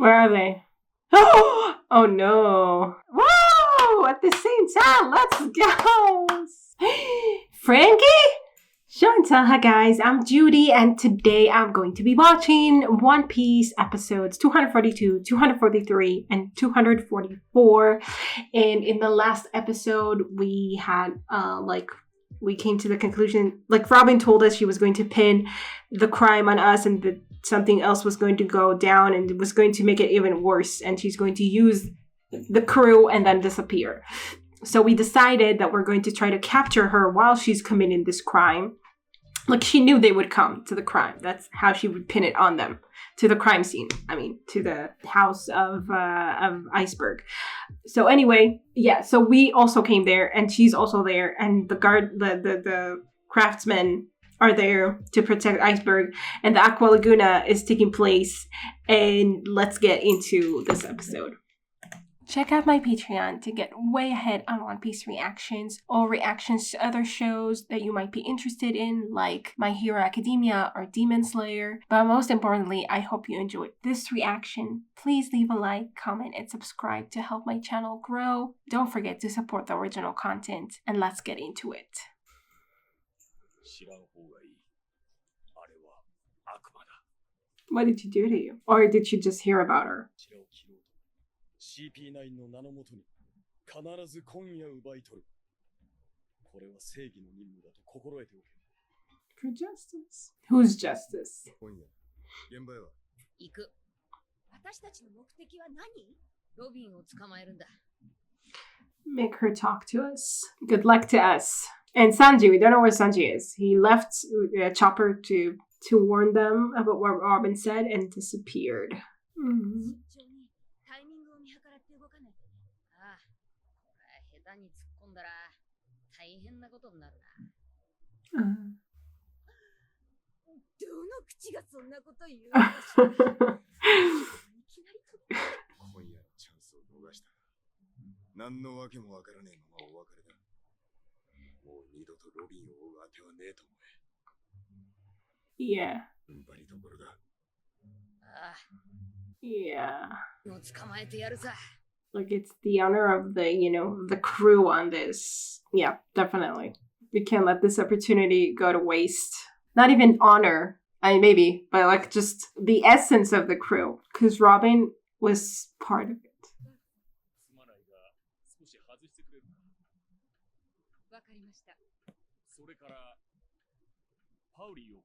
Where are they? Oh no. Whoa! At the same time, let's go! Frankie? Show and tell. Hi guys, I'm Judy and today I'm going to be watching One Piece episodes 242, 243, and 244. And in the last episode, we had we came to the conclusion, like Robin told us she was going to pin the crime on us and that something else was going to go down and it was going to make it even worse. And she's going to use the crew and then disappear. So we decided that we're going to try to capture her while she's committing this crime. Like she knew they would come to the crime. That's how she would pin it on them. To the crime scene. I mean, to the house of Iceberg. So anyway, yeah, so we also came there and she's also there and the craftsmen are there to protect Iceberg and the Aqua Laguna is taking place, and let's get into this episode. Check out my Patreon to get way ahead on One Piece reactions or reactions to other shows that you might be interested in, like My Hero Academia or Demon Slayer. But most importantly, I hope you enjoyed this reaction. Please leave a like, comment, and subscribe to help my channel grow. Don't forget to support the original content, and let's get into it. What did she do to you? Or did you just hear about her? CP9 の名のもとに必ず今夜奪い取る。これは正義の任務だと心得ておけ。For justice. Who's justice? 今夜、現場へは行く。私たちの目的は何？ロビンを捕まえるんだ。Make her talk to us. Good luck to us. And Sanji, we don't know where Sanji is. He left Chopper to warn them about what Robin said and disappeared. Mm-hmm. 下手に突っ込んだら大変なことになるな。どの口がそんなこと言うの？いきなり取って。今夜のチャンスを逃したら何のわけもわからねえままお別れだ。もう二度とロビンを追うあてはねえと思え。Yeah. 踏ん張りどころだ。ああ。Yeah. もう捕まえてやるさ。Like it's the honor of the, the crew on this. Yeah, definitely. We can't let this opportunity go to waste. Not even honor, I mean, maybe, but like just the essence of the crew. Because Robin was part of it. What are you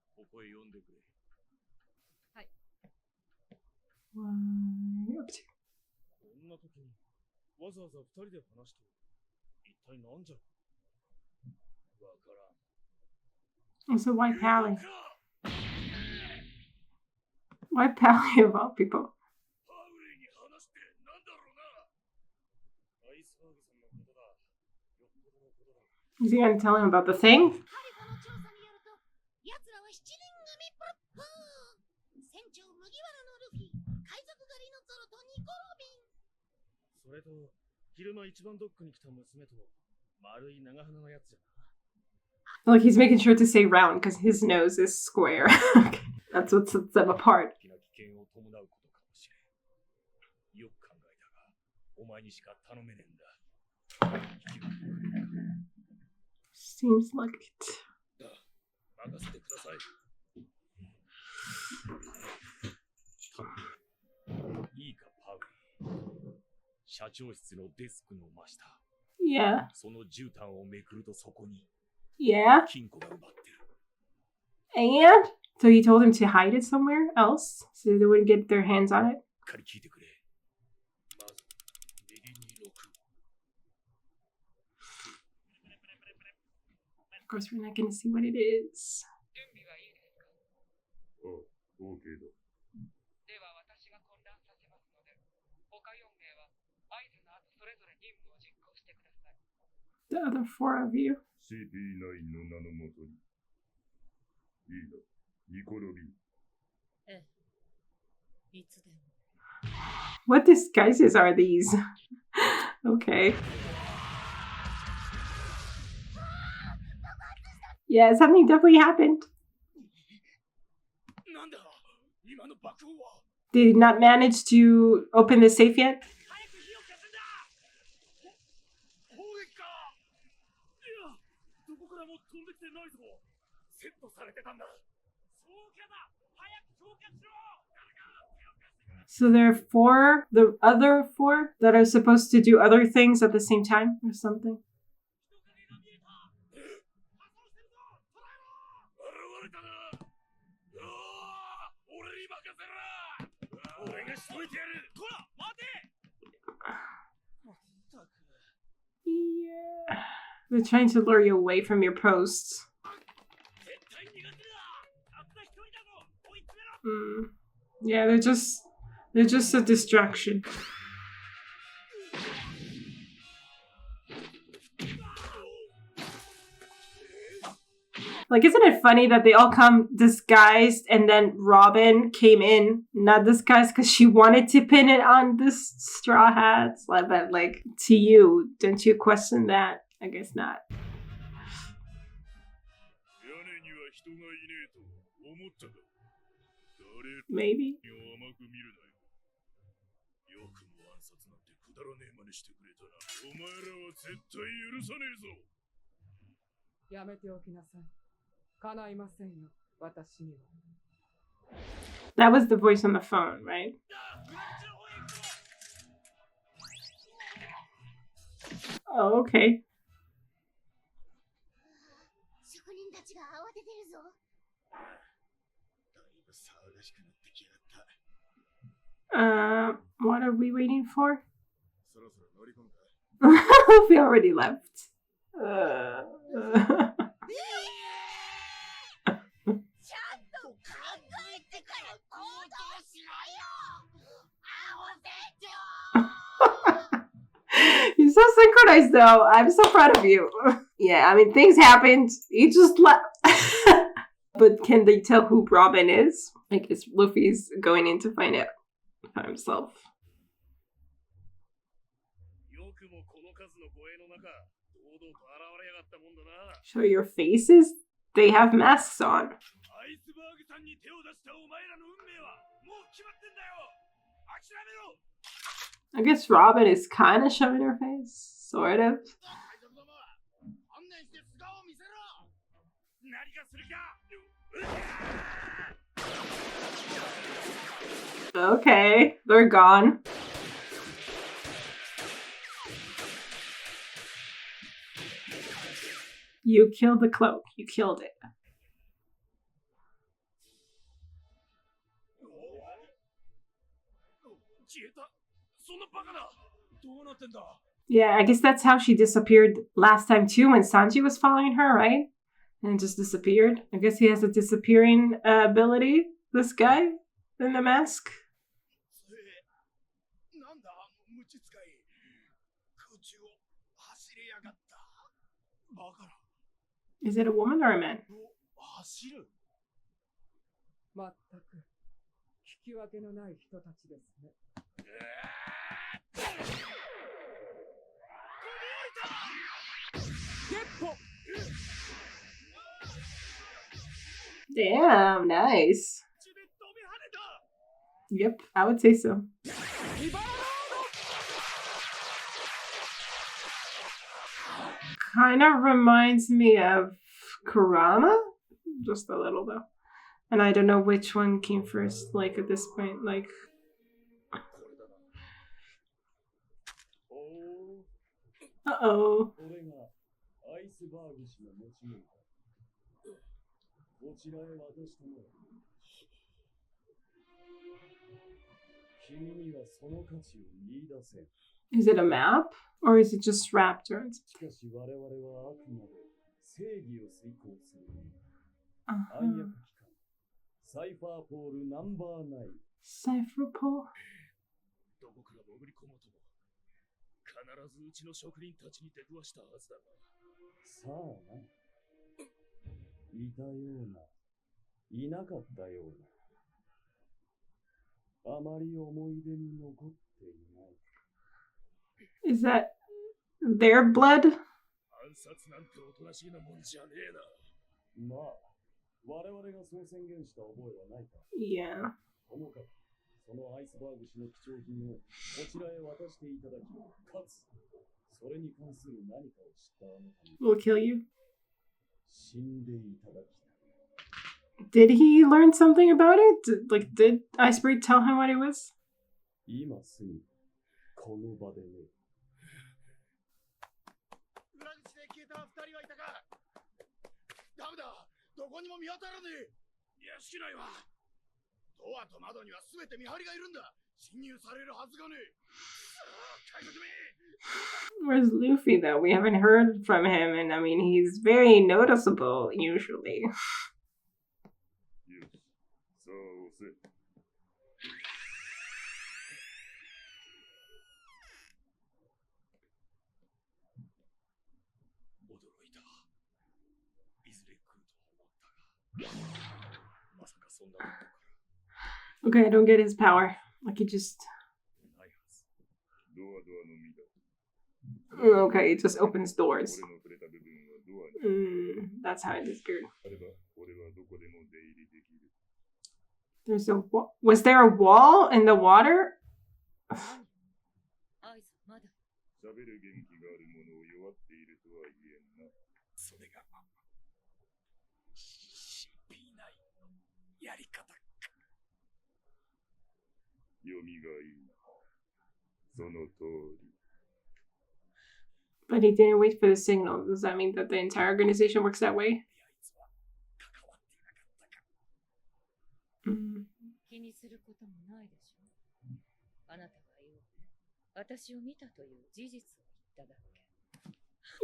up to? こんな時にわざわざ二人で話して一体何じゃわからん。 It's a white pally. White pally of all people. Is he gonna tell him about the thing? それと昼間一番ドックに来た娘と丸い長鼻のやつじゃな。 Like he's making sure to say round because his nose is square. That's what sets them apart. 危険を伴うことかもしれん。よく考えたが、お前にしか頼めねえんだ。 Seems like it. 任せてください。いいか、パウリー。社長室のデスクの真下。Yeah. その絨毯をめくるとそこに。Yeah. 金庫が埋まってる。 And? So he told him to hide it somewhere else so they wouldn't get their hands on it? しっかり聞いてくれ。まず、右に6。 Of course, we're not going to see what it is. 準備はいいですか？あ、OK だ。では私が混乱させますので、他4名は合図の後それぞれ任務を実行してください。 The other 4 of you. CP9 の名のもとに。いいだ、ニコロビン。ええ、いつでも。What disguises are these? Okay. Yeah, something definitely happened. They did not manage to open the safe yet? 早く火を消すんだ。砲撃か。いや、どこからも飛んできてないぞ。セットされてたんだ。そうかだ。早く消火しろ。 So there are 4, the other 4 that are supposed to do other things at the same time or something. 現れたな。俺に任せろ。俺が仕留めてやる。こら、待て。まったく。 Yeah. They're trying to lure you away from your posts. 絶対逃がすな。たった一人だぞ。追い詰めろ。Yeah, they're just a distraction. Like, isn't it funny that they all come disguised and then Robin came in not disguised because she wanted to pin it on this straw hats? But like, to you, don't you question that? I guess not. 屋根には人がいねえと思ったか。誰 Maybe. を甘く見るなよ。よくも暗殺なんてくだらねえ真似してくれたな。お前らは絶対許さねえぞ。やめておきなさい。叶いませんよ、私には。That was the voice on the phone, right? Oh, okay. 職人たちが慌ててるぞ。だいぶ騒がしくなってきやがった。What are we waiting for? そろそろ乗り込むか。 We already left. ちゃんと考えてから行動しろよ。青船長。 You're so synchronized, though. I'm so proud of you. Yeah, I mean, things happened. You just left. But can they tell who Robin is? I guess Luffy's going in to find out by himself. よくもこの数の護衛の中、堂々と現れやがったもんだな。 Show your faces? They have masks on. アイスバーグさんに手を出したお前らの運命はもう決まってんだよ。諦めろ。 I guess Robin is kind of showing her face. Sort of. 海賊ども、観念して素顔を見せろ。何かするか。 Okay, they're gone. You killed the cloak. You killed it. 消えた。そんなバカな。どうなってんだ。 Yeah, I guess that's how she disappeared last time too when Sanji was following her, right? And just disappeared. I guess he has a disappearing ability, this guy in the mask. なんだ、無知使い。空中を走りやがった。バカな。 Is it a woman or a man? 走る。まったく、聞き分けのない人たちですね。 Damn, nice. Yep, I would say so. Kind of reminds me of Kurama, just a little though. And I don't know which one came first, like at this point, like... Uh-oh. これがアイスバーグ氏の持ち物だ。こちらへ渡したまえ。君にはその価値を見出せん。 Is it a map? Or is it just wrapped around? しかし我々はあくまで正義を遂行する。暗 Uh-huh. 躍機関、サイファーポールナンバー9。 Cypher pole? どこから潜り込もうとも、必ずうちの職人たちに出くわしたはずだが。さあな。いたような、いなかったような。あまり思い出に残っていない。 Is that their blood? 暗殺なんておとなしげなもんじゃねえな。まあ、我々がそう宣言した覚えはないか。Yeah. ともかく、そのアイスバーグ氏の貴重品をこちらへ渡していただき、かつそれに関する何かを知ったあなたに We'll kill you. 死んでいただきたい。 Did he learn something about it? Did Iceberg tell him what it was? 今すぐこの場でね。裏口で消えた二人はいたか。ダメだ、どこにも見当たらねえ。屋敷内はドアと窓には全て見張りがいるんだ。侵入されるはずがねえ。海賊め。 Where's Luffy though? We haven't heard from him, and I mean he's very noticeable usually. よし、さあ押せ。驚いた。いずれ来るとは思ったが、まさかそんなことから。 Okay, I don't get his power. Like he just... ないはず。ドアのみだ。 Okay, it just opens doors. 俺の触れた部分はドアに That's how it disappeared. あれば、俺はどこでも出入りできる。 There's a wall. Was there a wall in the water? アイスまだ。喋る元気がある者を弱っているとは言えんな。それが CP9 のやり方か。読みがいいな。その通り。 But he didn't wait for the signal. Does that mean that the entire organization works that way? 気にすることもないでしょ。あなたが言うね。私を見たという事実を言っただけ。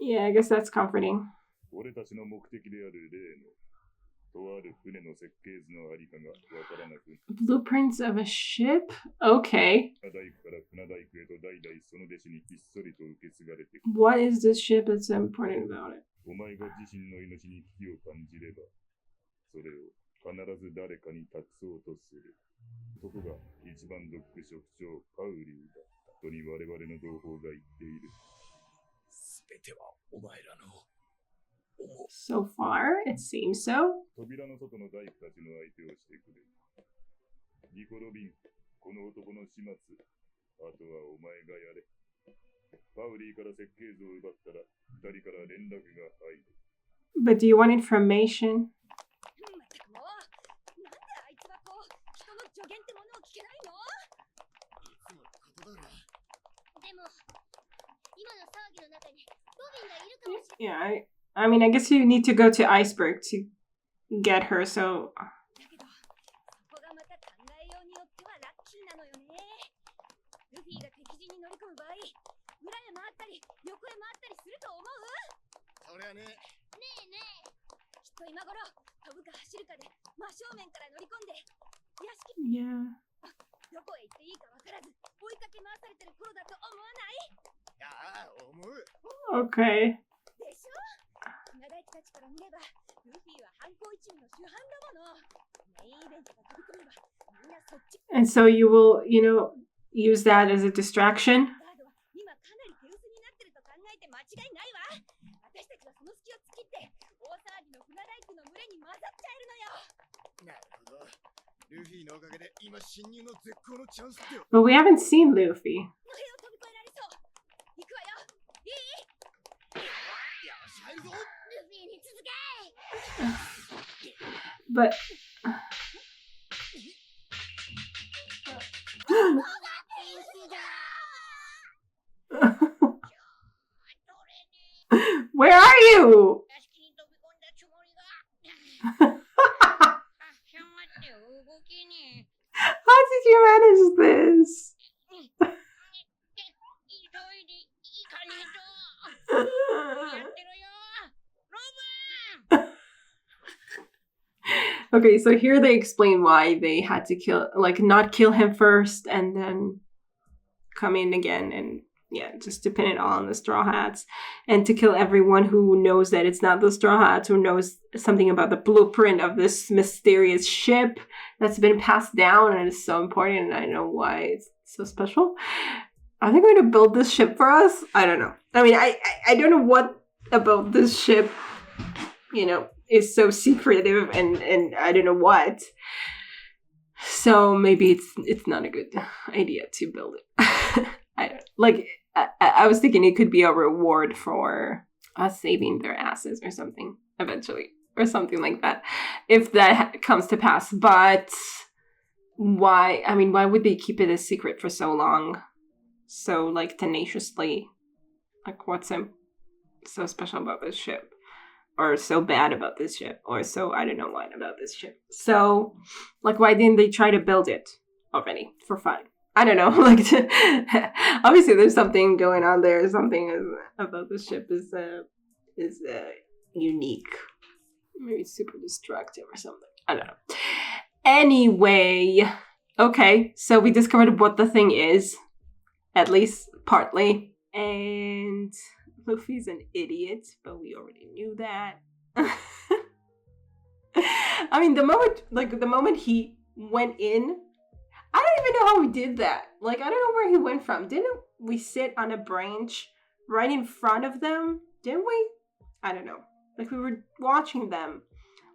Yeah, I guess that's comforting. 俺たちの目的である例のとある船の設計図のありかがわからなく。 Blueprints of a ship? Okay. 船大工から船大工へと代々その弟子にひっそりと受け継がれてきた。 What is this ship that's so important about it? お前が自身の命に危機を感じれば、それを必ず誰かに託そうとする。そこが一番ドック職長パウリーだ。とに我々の同胞が言っている。すべてはお前らの。 So far, it seems so. 扉の外の大工たちの相手をしてくれ。ニコ・ロビン、この男の始末、あとはお前がやれ。パウリーから設計図を奪ったら、二人から連絡が入る。But do you want information? まったくもう、なんであいつはこう、人の助言ってものを聞けないの？いつものことだろ。でも、今の騒ぎの中にロビンがいるかもしれ Yeah, I mean, I guess you need to go to Iceberg to get her, so... だけど、そこがまた考えようによってはラッキーなのよね。ルフィが敵陣に乗り込む場合、裏へ回ったり、横へ回ったりすると思う？そりゃね。ねえねえ。きっと今頃、飛ぶか走るかで真正面から乗り込んで、屋敷 Yeah. どこへ行っていいかわからず、追いかけ回されてる頃だと思わない？ああ、思う。 Okay. でしょ？船大工たちから見れば、ルフィは犯行一味の主犯だもの。メインイベントが飛び込めば、みんなそっち。 And so you will, use that as a distraction? ガードは今かなり手薄になってると考えて間違いないわ。私たちはその隙を突きって、大騒ぎの船大工の群れに混ざっちゃえるのよ。なるほど。ルフィのおかげで今侵入の絶好のチャンスってよ。 But we haven't seen Luffy. の辺を飛び越えられそう。行くわよ。いい？よし、入るぞ。ルフィに続け。 But... Where are you? 屋敷に飛び込んだつもりが。しゃまって動きに。 How did you manage this? 急いで行かねえと。やってるよ。ロブン。 Okay, so here they explain why they had to not kill him first and then come in again and just to pin it all on the Straw Hats and to kill everyone who knows that it's not the Straw Hats, who knows something about the blueprint of this mysterious ship that's been passed down and is so important, and I know why it's so special. Are they going to build this ship for us? I don't know. I mean, I don't know what about this ship, is so secretive and I don't know what. So maybe it's not a good idea to build it. I was thinking it could be a reward for us saving their asses or something eventually, or something like that, if that comes to pass. But why would they keep it a secret for so long, so like tenaciously? Like, what's so special about this ship, or so bad about this ship, or so I don't know what about this ship? So like, why didn't they try to build it already for fun? I don't know. Like, obviously there's something going on there. Something about this ship is unique. Maybe it's super destructive or something. I don't know. Anyway, okay. So we discovered what the thing is, at least partly. And Luffy's an idiot, but we already knew that. I mean, the moment he went in, I don't even know how we did that. Like, I don't know where he went from. Didn't we sit on a branch right in front of them? Didn't we? I don't know. Like, we were watching them.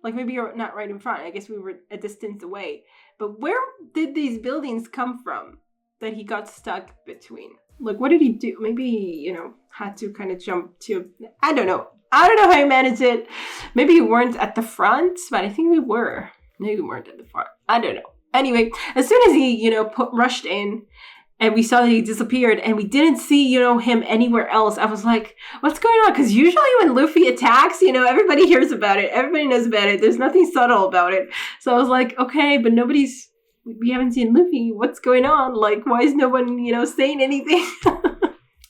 Like, maybe you're not right in front. I guess we were a distance away. But where did these buildings come from that he got stuck between? Like, what did he do? Maybe he, had to kind of jump to... I don't know. I don't know how he managed it. Maybe we weren't at the front, but I think we were. Maybe we weren't at the front. I don't know. Anyway, as soon as he, rushed in and we saw that he disappeared and we didn't see, him anywhere else, I was like, what's going on? Because usually when Luffy attacks, everybody hears about it. Everybody knows about it. There's nothing subtle about it. So I was like, okay, but we haven't seen Luffy. What's going on? Like, why is no one, saying anything?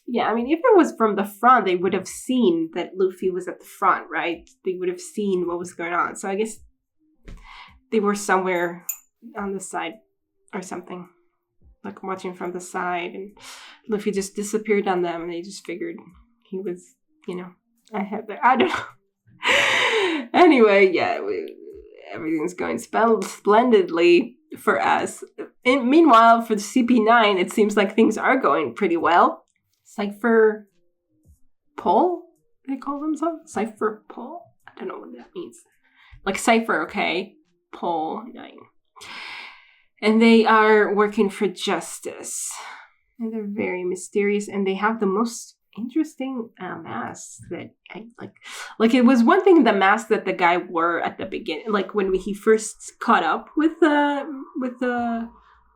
Yeah, I mean, if it was from the front, they would have seen that Luffy was at the front, right? They would have seen what was going on. So I guess they were somewhere on the side or something, like watching from the side, and Luffy just disappeared on them, and they just figured he was, ahead there. I don't know. Anyway, yeah, everything's going splendidly for us. Meanwhile, for the CP9, it seems like things are going pretty well. Cypher Pole, they call themselves? Cypher Pole? I don't know what that means. Like Cypher, okay. Pole 9. And they are working for justice. And they're very mysterious. And they have the most interesting masks that I like. Like, it was one thing, the mask that the guy wore at the beginning. Like, when he first caught up with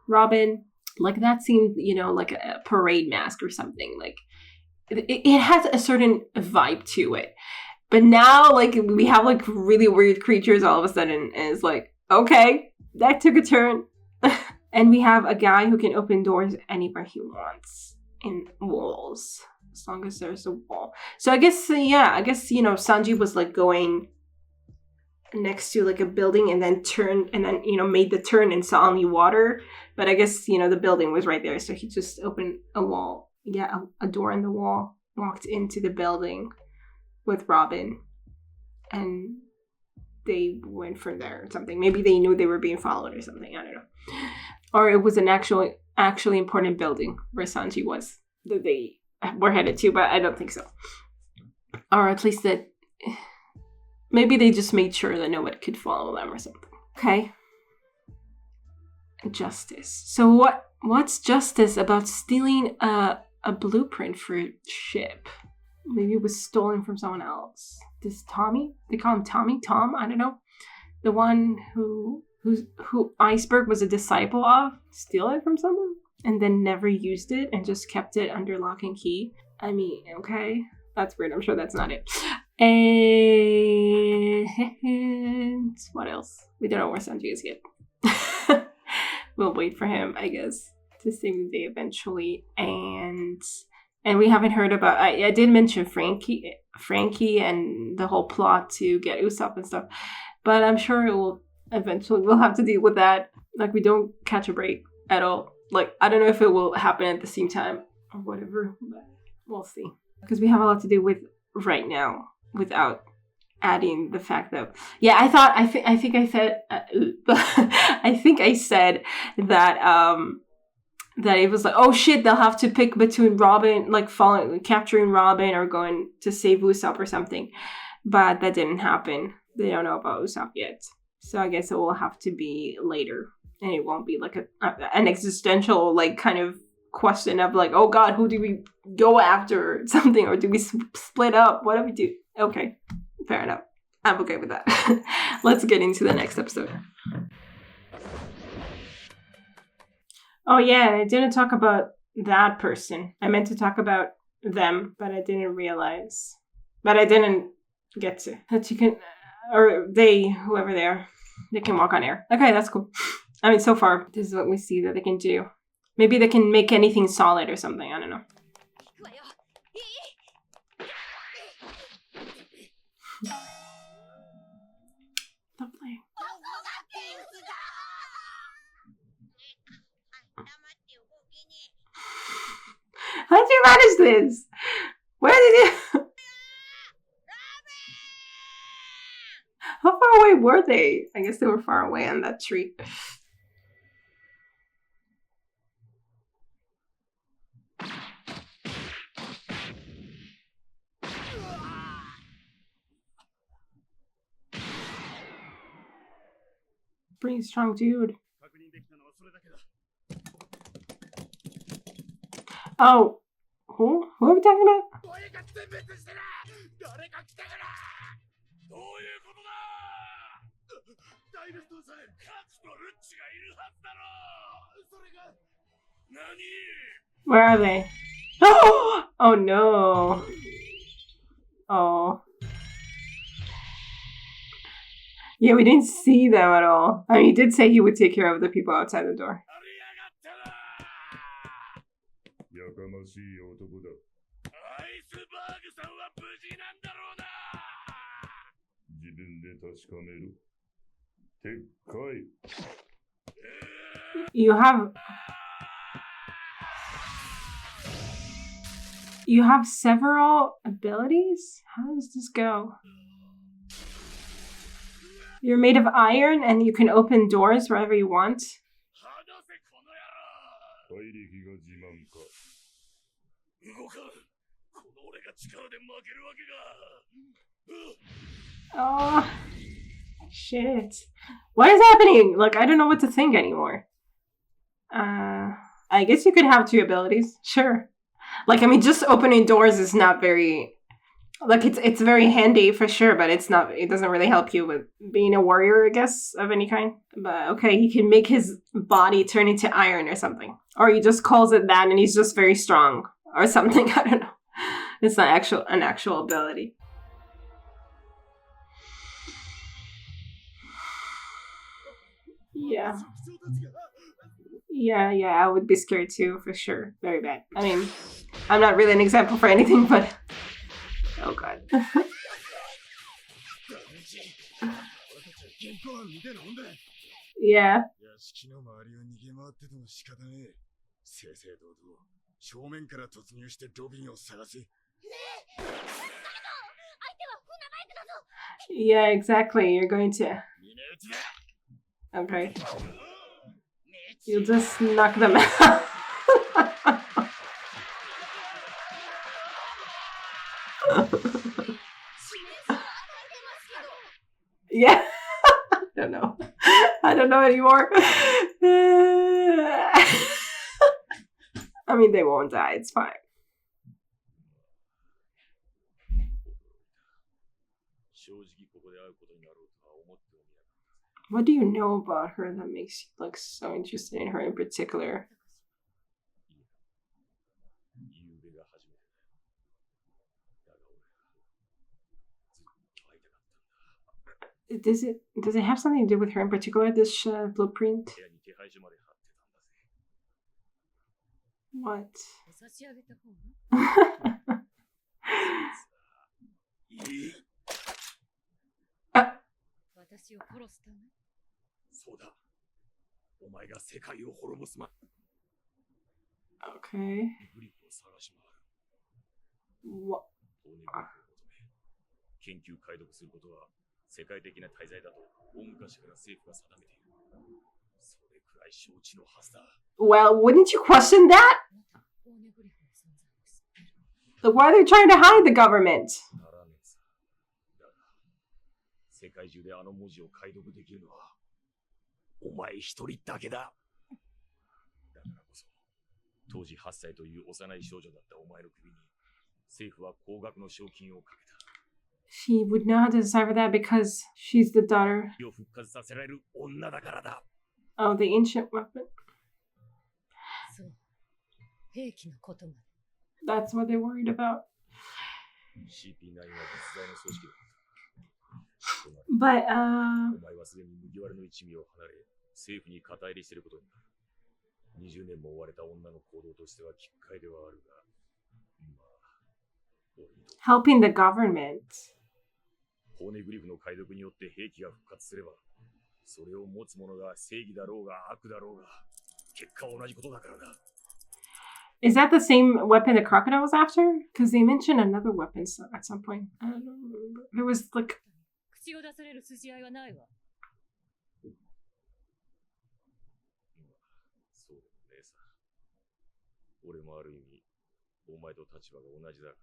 Robin. Like, that seemed, like a parade mask or something. Like, it has a certain vibe to it. But now, like, we have, like, really weird creatures all of a sudden. And it's like, okay, that took a turn. And we have a guy who can open doors anywhere he wants in walls, as long as there's a wall. So I guess, Sanji was like going next to like a building and then turned and then, made the turn and saw only water. But I guess, the building was right there. So he just opened a wall. Yeah, a door in the wall, walked into the building with Robin. And they went from there or something. Maybe they knew they were being followed or something. I don't know. Or it was an actually important building where Sanji was, that they were headed to, but I don't think so. Or at least that maybe they just made sure that no one could follow them or something. Okay. Justice. So what's justice about stealing a blueprint for a ship? Maybe it was stolen from someone else. This Tommy? They call him Tommy? Tom? I don't know. The one who Iceberg was a disciple of, steal it from someone and then never used it and just kept it under lock and key. I mean, okay, that's weird. I'm sure that's not it. And what else? We don't know where Sanji is yet. We'll wait for him, I guess, to save the day eventually. And we haven't heard about. I did mention Frankie, and the whole plot to get Usopp and stuff, but I'm sure it will. Eventually, we'll have to deal with that. Like, we don't catch a break at all. Like, I don't know if it will happen at the same time or whatever, but we'll see. Because we have a lot to do with right now without adding the fact that... Yeah, I think I said... I think I said that that it was like, oh shit, they'll have to pick between Robin, like capturing Robin or going to save Usopp or something. But that didn't happen. They don't know about Usopp yet. So I guess it will have to be later And it won't be like an existential like kind of question of like, oh god, who do we go after or something, or do we split up? What do we do? Okay, fair enough. I'm okay with that. Let's get into the next episode. Oh yeah, I didn't talk about that person. I meant to talk about them, but I didn't realize. But I didn't get to. That you can, or they, whoever they are, they can walk on air. Okay, that's cool. I mean, so far, this is what we see that they can do. Maybe they can make anything solid or something. I don't know. Lovely. How did you manage this? Where did you... How far away were they? I guess they were far away on that tree. Pretty strong dude. Oh, who? Who are we talking about? Where are they? Oh no. Oh. Yeah, we didn't see them at all. I mean, he did say he would take care of the people outside the door. You have several abilities? How does this go? You're made of iron and you can open doors wherever you want. Oh, shit. What is happening? Like, I don't know what to think anymore. I guess you could have two abilities. Sure. Like, I mean, just opening doors is not very... Like, it's very handy for sure, but it doesn't really help you with being a warrior, I guess, of any kind. But, okay, he can make his body turn into iron or something. Or he just calls it that and he's just very strong. Or something, I don't know. It's not an actual ability. Yeah. Yeah, I would be scared too, for sure. Very bad. I mean, I'm not really an example for anything, but... Oh god. Yeah. Yeah, exactly. You're going to... Okay. You'll just knock them out. Yeah. I don't know anymore. I mean, they won't die. It's fine. What do you know about her that makes you look so interested in her in particular? Does it have something to do with her in particular, this blueprint? What? Okay. What? 研究解読することは世界的な大罪だと大昔から政府が定めている。それくらい承知のはずだ。Well, wouldn't you question that? Why are they trying to hide the government? ならねえさ。だが世界中であの文字を解読できるのはお前一人だけだ。だからこそ、当時8歳という幼い少女だったお前の首に、政府は高額の賞金をかけた。She would know how to decipher that because she's the daughter. を復活させられる女だからだ。Oh, the ancient weapon. そう。兵器のことまで。That's what they're worried about. CP9 は実在の組織だ。But, お前はすでに麦わらの一味を離れ、政府に肩入れしていることになる。20年も追われた女の行動としては奇怪ではあるが、まあ、helping the government. ポーネグリフの解読によって兵器が復活すれば、それを持つ者が正義だろうが悪だろうが、結果は同じことだからな。Is that the same weapon the crocodile was after? Because they mentioned another weapon at some point. I don't remember. There was like... 口を出される筋合いはないわ。そうでもねえさ。俺もある意味、お前と立場が同じだか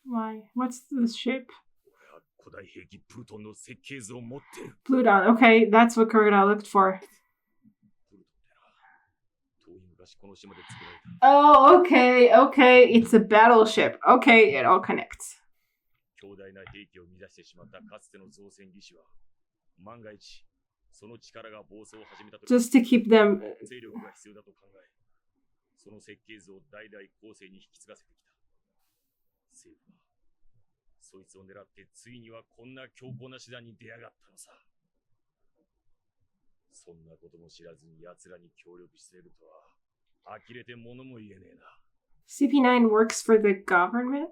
らな。Why? What's the ship? 俺は古代兵器プルトンの設計図を持ってる。Pluton. Okay, that's what crocodile looked for. プルトンってな、遠い昔この島で作られた。Oh, okay, okay. It's a battleship. Okay, it all connects. 強大な兵器を乱してしまったかつての造船技師は、万が一、その力が暴走を始めたとき、 Just to keep them... 勢力が必要だと考え、その設計図を代々後世に引き継がせてきた。政府は、そいつを狙ってついにはこんな強硬な手段に出やがったのさ。そんなことも知らずに奴らに協力しているとは、呆れて物も言えねえな。CP9 works for the government?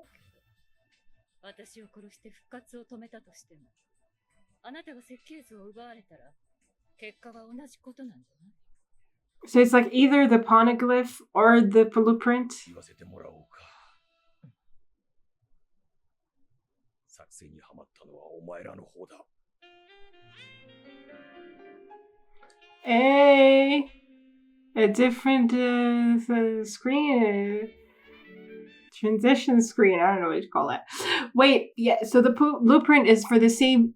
私を殺して復活を止めたとしても、あなたが設計図を奪われたら、結果は同じことなんじゃない？ So it's like either the poneglyph or the blueprint? 言わせてもらおうか。作戦にはまったのはお前らの方だ。Hey! A different screen. Transition screen. I don't know what you call that. Wait, yeah, so the blueprint is for the same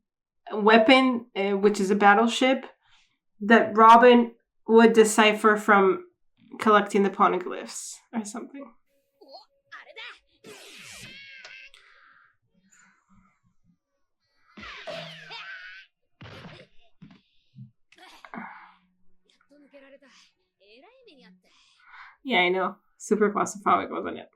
weapon, which is a battleship, that Robin would decipher from collecting the poneglyphs or something. Yeah, I know. Super claustrophobic, wasn't it?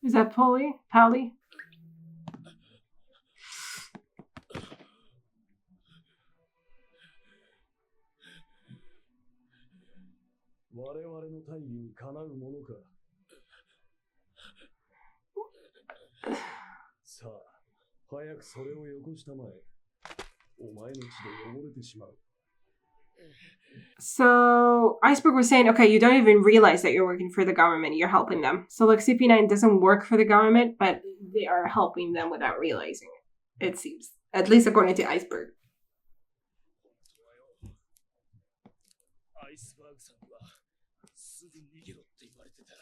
Is that Polly? Pally? 我々の大義にかなうものか。さあ、早くそれをよこしたまえ。お前の血で汚れてしまう。 So Iceberg was saying, okay, you don't even realize that you're working for the government. You're helping them. So like CP9 doesn't work for the government, but they are helping them without realizing it. It seems, at least according to Iceberg. アイスバーグさんはすぐ逃げろって言われてた。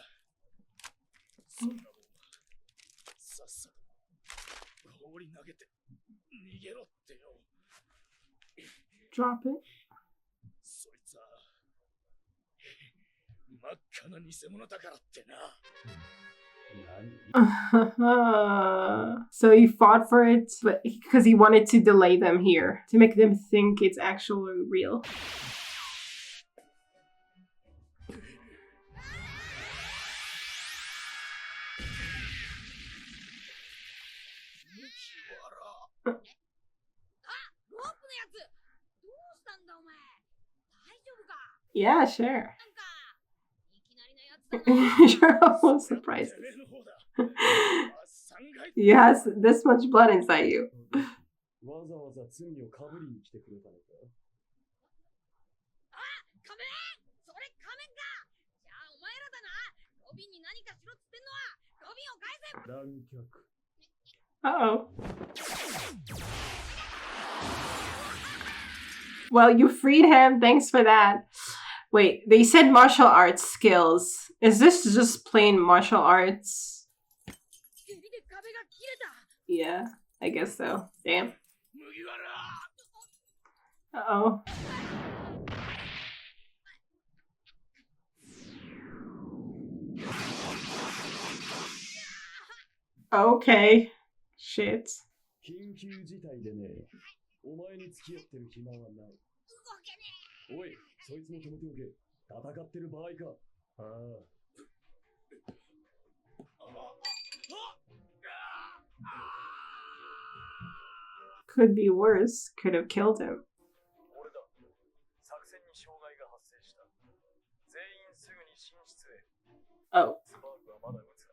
そんなもんさっさと放り投げて逃げろってよ。 Drop it. そいつは真っ赤な偽物だからってな。So he fought for it, but because he wanted to delay them here, to make them think it's actually real. Yeah, sure. You're almost surprised. You have this much blood inside you. わざわざ罪をかぶりに来てくれたのか。あ、仮面！それ仮面か！じゃあお前らだな！ロビンに何かしろっつってんのは！ロビンを返せ！ Uh-oh. Well, you freed him. Thanks for that. Wait, they said martial arts skills. Is this just plain martial arts? Yeah, I guess so. Damn. Uh-oh. Okay. Shit. 緊急事態でね、お前に付き合ってる暇はない。おい、そいつも止めておけ。戦ってる場合か。ああ。Could be worse. Could have killed him. 俺だ。作戦に障害が発生した。全員すぐに寝室へ。Oh. スパークはまだ撃つか。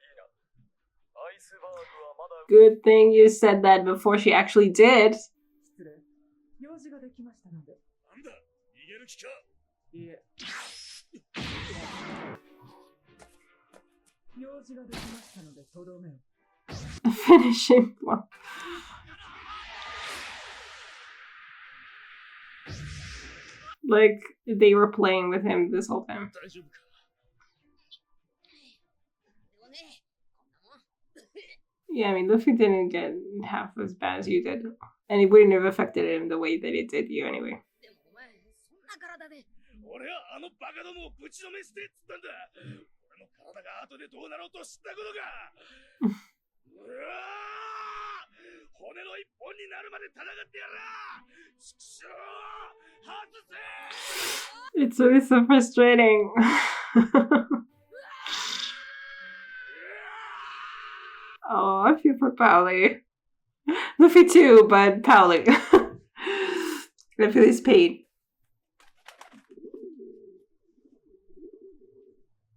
いいな。アイスバーグはまだ。Good thing you said that before she actually did. 失礼。用事ができましたので。なんだ、逃げる気か。いいえ。用事ができましたので、とどめを。Finish him. Like they were playing with him this whole time. Yeah, I mean, Luffy didn't get half as bad as you did. And it wouldn't have affected him the way that it did you anyway. 俺はあのバカどもをぶちのめしてっつったんだ。俺の体が後でどうなろうと知ったことか。うわー、骨の一本になるまで戦ってやら。ちくしょう、外せ。 It's always so frustrating. Oh, I feel for Pauli. Luffy too, but Pauli. I feel his pain.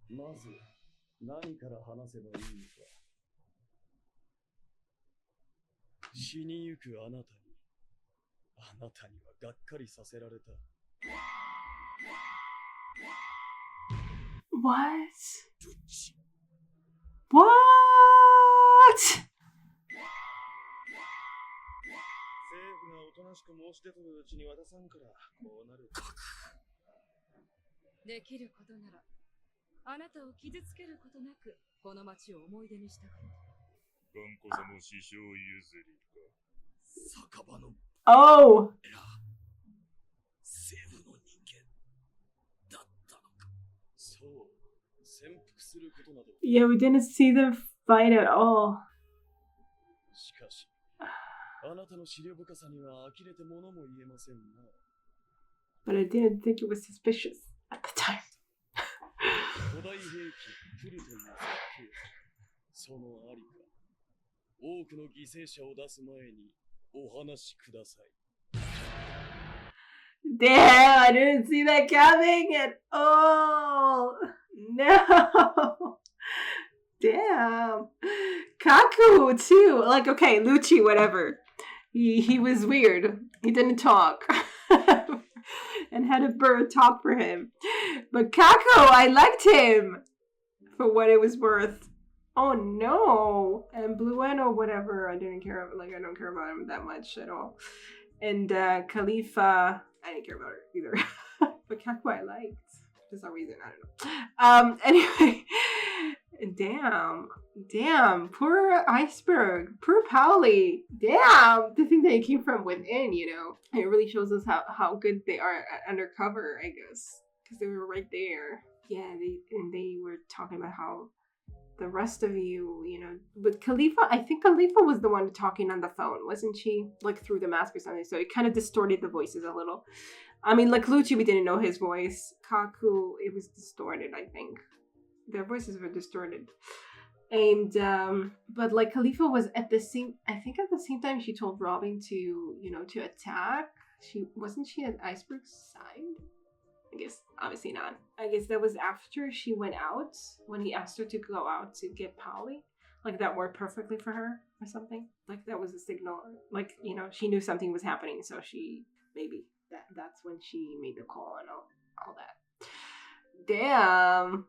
まず何から話せばいいのか。死にゆくあなたにはがっかりさせられた。What? What? 政府がおとなしく申し出てるうちに渡さんからこうなる。できることならあなたを傷つけることなくこの町を思い出にしたかった。頑固さも師匠譲りか。酒場の Oh! 政府の人間だったのか。そう、潜伏することなど。Yeah, we didn't see them fight at all. しかし、あなたの資料深さには呆れてものも言えませんな。But I didn't think it was suspicious at the time. 古代兵器フルという設計、そのありか、多くの犠牲者を出す前にお話しください。Damn, I didn't see that coming at all. No. Damn. Kaku too. Like, okay, Lucci, whatever. He was weird. He didn't talk. And had a bird talk for him. But Kaku, I liked him for what it was worth. Oh no. And Blueno, whatever, I didn't care. Like, I don't care about him that much at all. And Khalifa, I didn't care about her either. But Kaku I liked. For some reason, I don't know. Anyway. Damn. Poor Iceberg. Poor Pauli. Damn. To think that it came from within, you know. It really shows us how good they are at undercover, I guess. Because they were right there. Yeah, they were talking about how the rest of you, you know, with Khalifa, I think Khalifa was the one talking on the phone, wasn't she? Like through the mask or something. So it kind of distorted the voices a little. I mean, like Lucci, we didn't know his voice. Kaku, it was distorted, I think. Their voices were distorted. And, but like Khalifa was at the same time she told Robin to, you know, to attack. Wasn't she at Iceberg's side? I guess, obviously not. I guess that was after she went out, when he asked her to go out to get Pauli. Like that worked perfectly for her or something. Like that was a signal. Like, you know, she knew something was happening, so maybe that's when she made the call and all that. Damn.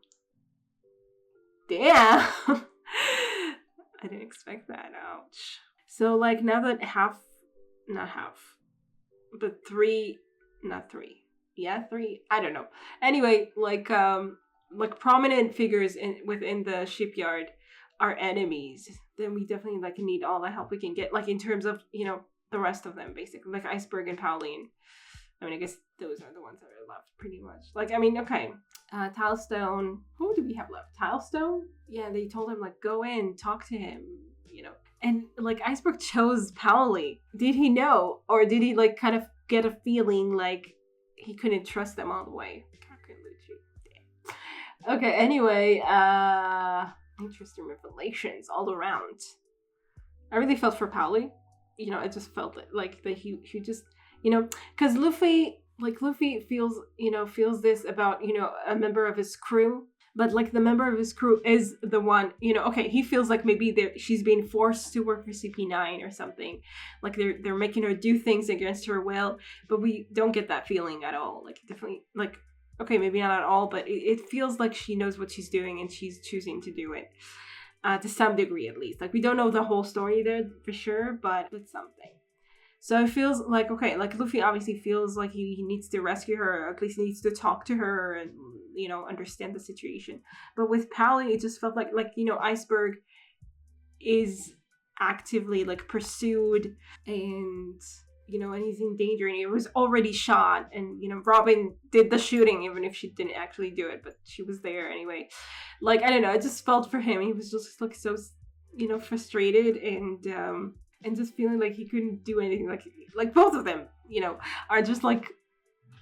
I didn't expect that. Ouch. So like now that Yeah, 3. I don't know. Anyway, like prominent figures within the shipyard are enemies, then we definitely like need all the help we can get. Like in terms of, you know, the rest of them basically, like Iceberg and Pauline. I mean, I guess those are the ones that are left pretty much. Like, I mean, okay. Tilestone. Who do we have left? Tilestone? Yeah, they told him, like, go in, talk to him, you know. And, like, Iceberg chose Pauline. Did he know? Or did he, like, kind of get a feeling like he couldn't trust them all the way? Okay, anyway, interesting revelations all around. I really felt for Pauline. You know, I just felt like that he just, you know, because Luffy feels this about, you know, a member of his crew, but like the member of his crew is the one, you know, okay, he feels like maybe she's being forced to work for CP9 or something, like they're making her do things against her will, but we don't get that feeling at all. Like definitely, like, okay, maybe not at all, but it feels like she knows what she's doing and she's choosing to do it. To some degree, at least. Like, we don't know the whole story there for sure, but it's something. So it feels like, okay, like Luffy obviously feels like he needs to rescue her, or at least needs to talk to her and, you know, understand the situation. But with Pauline, it just felt like, you know, Iceberg is actively, like, pursued and, you know, and he's in danger and he was already shot. And, you know, Robin did the shooting, even if she didn't actually do it, but she was there anyway. Like, I don't know, I just felt for him. He was just, like, so, you know, frustrated and just feeling like he couldn't do anything. Like both of them, you know, are just, like,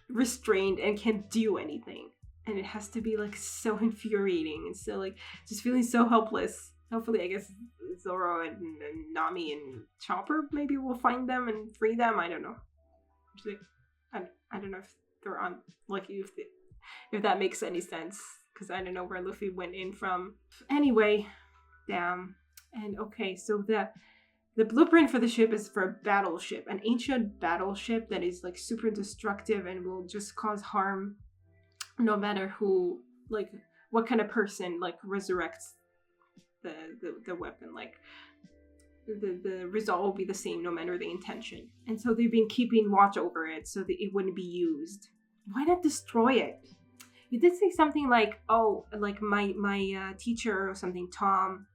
restrained and can't do anything. And it has to be, like, so infuriating and so, like, just feeling so helpless. Hopefully, I guess, Zoro and Nami and Chopper maybe will find them and free them. I don't know. I don't know if they're on, like, if that makes any sense. Because I don't know where Luffy went in from. Anyway, damn. And okay, so the blueprint for the ship is for a battleship. An ancient battleship that is, like, super destructive and will just cause harm no matter who, like, what kind of person, like, resurrects the weapon. Like, the result will be the same no matter the intention. And so they've been keeping watch over it so that it wouldn't be used. Why not destroy it? You did say something like, oh, like my teacher or something, Tom,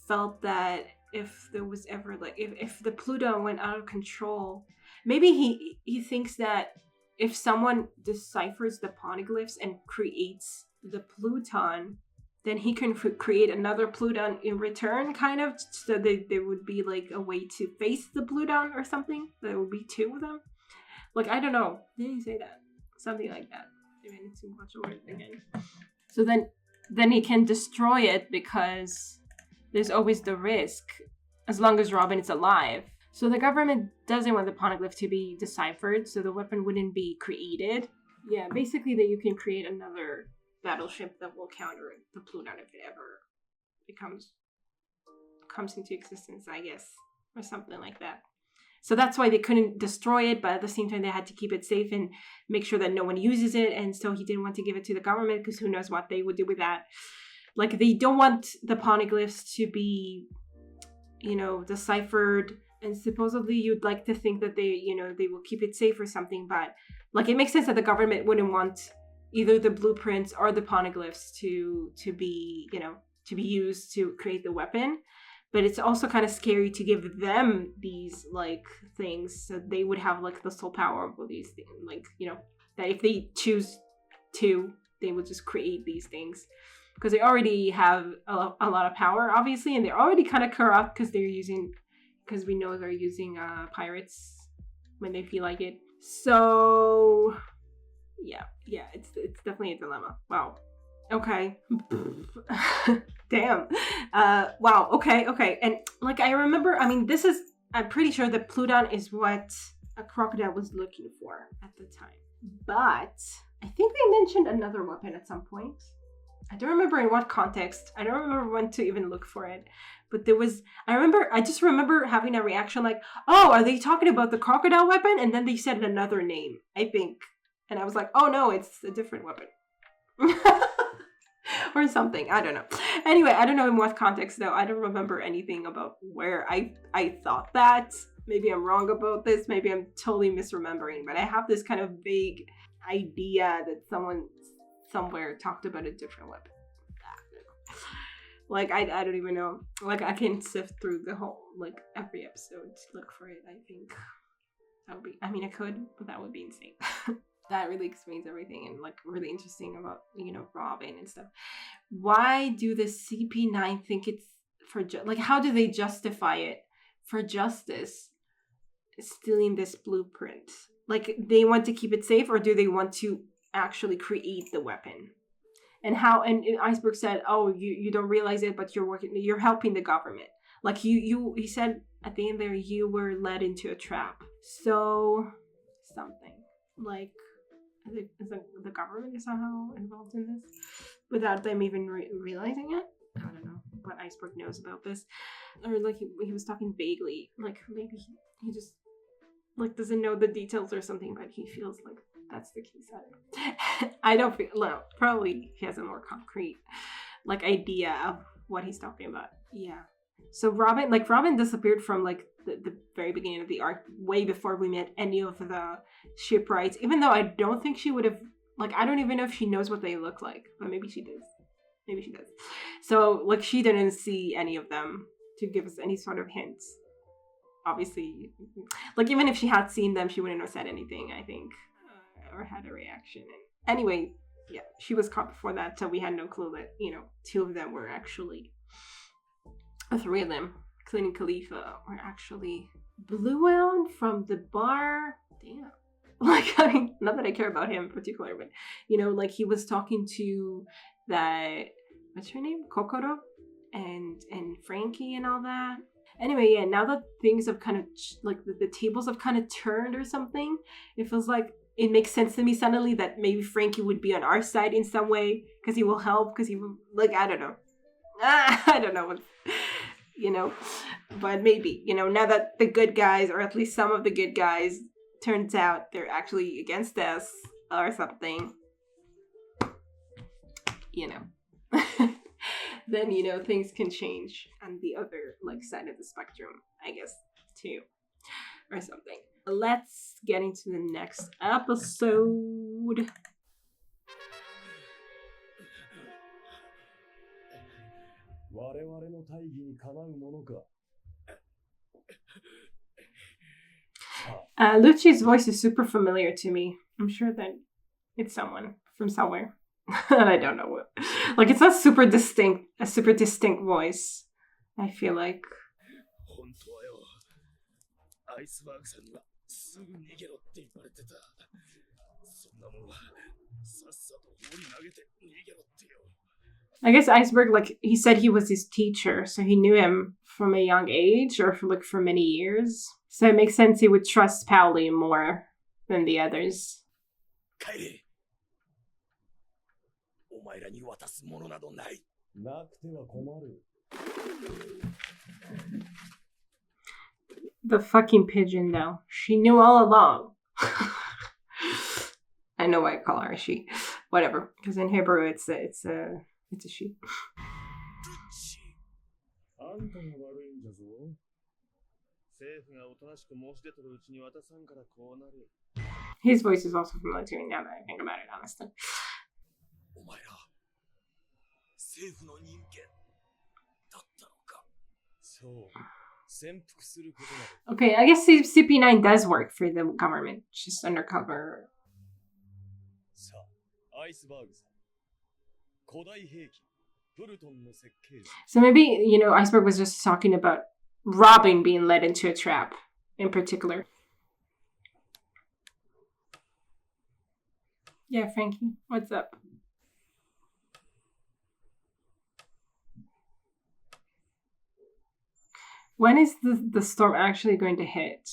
felt that if there was ever, like, if the Pluto went out of control, maybe he thinks that if someone deciphers the poneglyphs and creates the Pluton, then he can create another Pluton in return, kind of, so there would be, like, a way to face the Pluton or something. There would be 2 of them. Like, I don't know. Didn't he say that? Something like that. Maybe I need to watch over it again. So then he can destroy it because there's always the risk, as long as Robin is alive. So the government doesn't want the poneglyph to be deciphered, so the weapon wouldn't be created. Yeah, basically that you can create another battleship that will counter the Pluton if it ever comes into existence, I guess, or something like that. So that's why they couldn't destroy it, but at the same time they had to keep it safe and make sure that no one uses it. And so he didn't want to give it to the government because who knows what they would do with that. Like, they don't want the poneglyphs to be, you know, deciphered. And supposedly you'd like to think that they, you know, they will keep it safe or something. But, like, it makes sense that the government wouldn't want either the blueprints or the poneglyphs to be, you know, to be used to create the weapon. But it's also kind of scary to give them these, like, things, so they would have, like, the sole power over these things. Like, you know, that if they choose to, they would just create these things. Because they already have a lot of power, obviously, and they're already kind of corrupt because we know they're using pirates when they feel like it. So yeah, it's definitely a dilemma. Wow. Okay. Damn. Wow. Okay. And, like, I remember, I mean, I'm pretty sure that Pluton is what a crocodile was looking for at the time. But I think they mentioned another weapon at some point. I don't remember in what context. I don't remember when to even look for it. But I just remember having a reaction like, oh, are they talking about the crocodile weapon? And then they said another name, I think. And I was like, oh no, it's a different weapon. Or something, I don't know. Anyway, I don't know in what context though. I don't remember anything about where I thought that. Maybe I'm wrong about this. Maybe I'm totally misremembering. But I have this kind of vague idea that someone somewhere talked about a different weapon. Like, I don't even know. Like, I can sift through the whole, like, every episode to look for it, I think. That would be, I mean, I could, but that would be insane. That really explains everything and, like, really interesting about, you know, Robin and stuff. Why do the CP9 think it's for, like, how do they justify it for justice, stealing this blueprint? Like, they want to keep it safe, or do they want to actually create the weapon? And how, and Iceberg said, oh, you don't realize it, but you're helping the government. Like, he said at the end there, you were led into a trap. So, something. Like, is the government is somehow involved in this? Without them even realizing it? I don't know what Iceberg knows about this. Or, like, he was talking vaguely. Like, maybe he just, like, doesn't know the details or something, but he feels like that's the case. I don't feel, well, probably he has a more concrete, like, idea of what he's talking about. Yeah. So Robin disappeared from, like, the very beginning of the arc, way before we met any of the shipwrights, even though I don't think she would have, like, I don't even know if she knows what they look like, but maybe she does. Maybe she does. So, like, she didn't see any of them to give us any sort of hints. Obviously, like, even if she had seen them, she wouldn't have said anything, I think. Or had a reaction. And anyway, yeah, she was caught before that, so we had no clue that, you know, two of them were actually, three of them, including Khalifa, were actually Blue Whale from the bar. Damn. Like, I mean, not that I care about him in particular, but, you know, like, he was talking to that, what's her name? Kokoro and Frankie and all that. Anyway, yeah, now that things have kind of, like, the tables have kind of turned or something, it feels like it makes sense to me suddenly that maybe Frankie would be on our side in some way, because he will help, because he will, like, I don't know. I don't know what, you know, but maybe, you know, now that the good guys, or at least some of the good guys, turns out they're actually against us or something, you know, then, you know, things can change on the other, like, side of the spectrum, I guess, too, or something. Let's get into the next episode. Lucci's voice is super familiar to me. I'm sure that it's someone from somewhere. And I don't know what. Like, it's not a super distinct voice, I feel like. I guess Iceberg, like, he said he was his teacher, so he knew him from a young age, or for many years. So it makes sense he would trust Pauli more than the others. The fucking pigeon, though. She knew all along. I know why I call her a she. Whatever. Because in Hebrew, it's a she. His voice is also familiar to me now that I think about it, honestly. Okay, I guess CP9 does work for the government, just undercover. So maybe, you know, Iceberg was just talking about Robin being led into a trap in particular. Yeah, Frankie, what's up? When is the storm actually going to hit?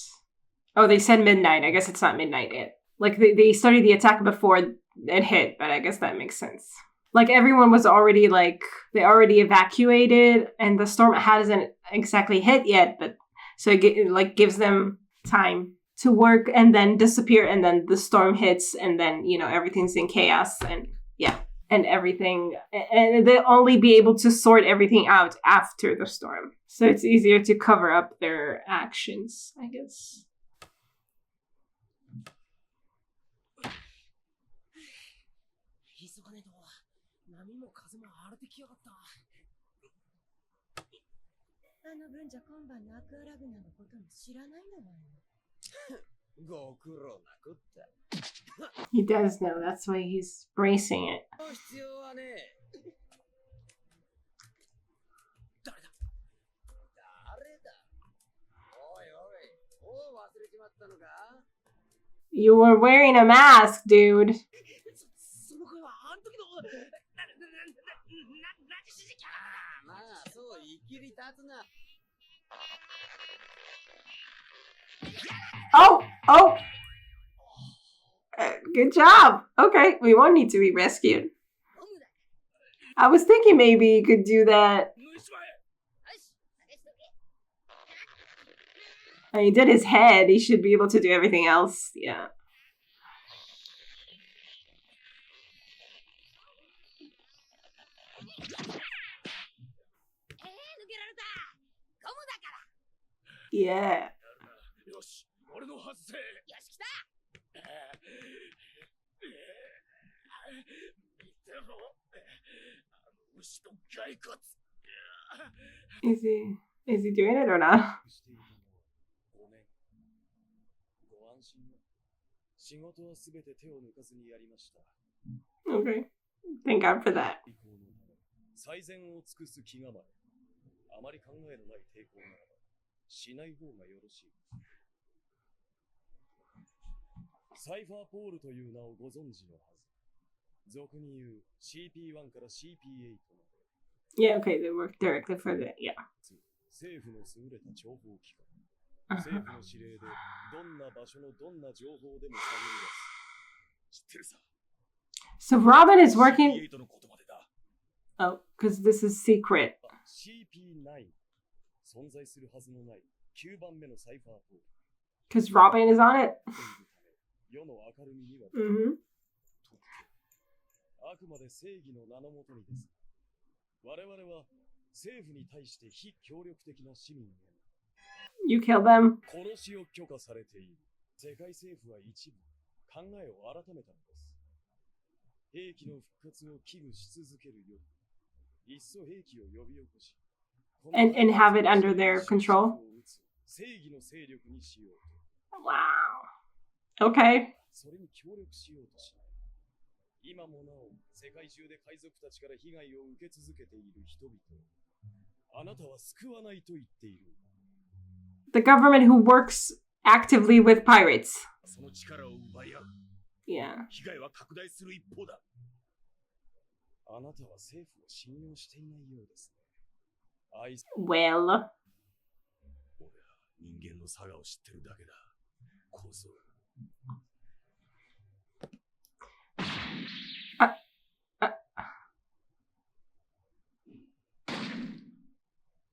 Oh, they said midnight. I guess it's not midnight yet. Like, they started the attack before it hit, but I guess that makes sense. Like, everyone was already, like, they already evacuated, and the storm hasn't exactly hit yet, but so it gives them time to work and then disappear, and then the storm hits, and then, you know, everything's in chaos, and yeah, and everything, and they'll only be able to sort everything out after the storm. So it's easier to cover up their actions, I guess. 波も風も荒れてきやがった。あの文じゃ今晩のアクアラグナのことも知らないんだわよ。ご苦労なこった。He does know. That's why he's bracing it. 必要はね。誰だ？誰だ？おいおい、もう忘れちまったのか？ You were wearing a mask, dude. その声はあん時の何指示か。まあそう言い切り立つな。Oh, oh. Good job. Okay, we won't need to be rescued. I was thinking maybe you could do that. Oh, he did his head. He should be able to do everything else. Yeah. Yeah. よし、俺の外せ。よし、来た。見てろ。牛と骸骨。Is he doing it or not? ごめん。ご安心を。仕事はすべて手を抜かずにやりました。Okay. Thank God for that. 最善を尽くす気構え。あまり考えのない抵抗ならば。しない方がよろしい。サイファーポールという名をご存知のはず。俗に言う CP9 から CP8 まで。Yeah, okay, they work directly for the, yeah. 政府の優れた諜報機関。政府の指令でどんな場所のどんな情報でも探り出す。知ってるさ。So Robin is working. Oh, because this is secret. CP9 存在するはずのない9番目のサイファーポール。Because Robin is on it. 世の明るみには、あくまで正義の名のもとにです。我々は政府に対して非協力的な市民へ You kill them. 殺しを許可されている。世界政府は一部考えを改めたのです。兵器の復活を危惧し続けるより、いっそ兵器を呼び起こし、And have it under their control. Wow. Okay. それに協力しようとしない。今もなお世界中で海賊たちから被害を受け続けている人々。あなたは救わないと言っている。The government who works actively with pirates. その力を奪い合う。Yeah. 被害は拡大する一方だ。あなたは政府を信用していないようですね。Well. 俺は人間の差がを知ってるだけだ。小僧。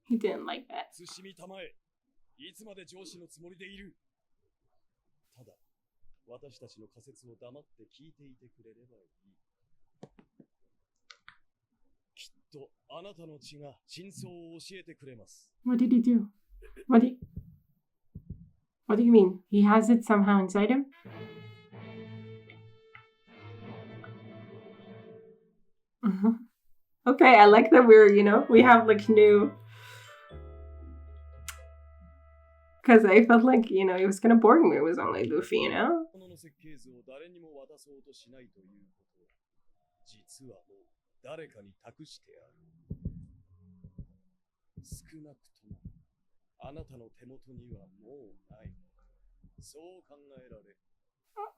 He didn't like that. 慎みたまえ。いつまで上司のつもりでいる。ただ、私たちの仮説を黙って聞いていてくれればいい。きっとあなたの血が真相を教えてくれます。What did he do? What do you mean? He has it somehow inside him? Okay, I like that we have like new. Because I felt like, he was gonna bore me. It was only Luffy, この設計図を誰にも渡そうとしないということは、実はもう誰かに託してある。少なくとも、あなたの手元にはもうない。そう考えられる。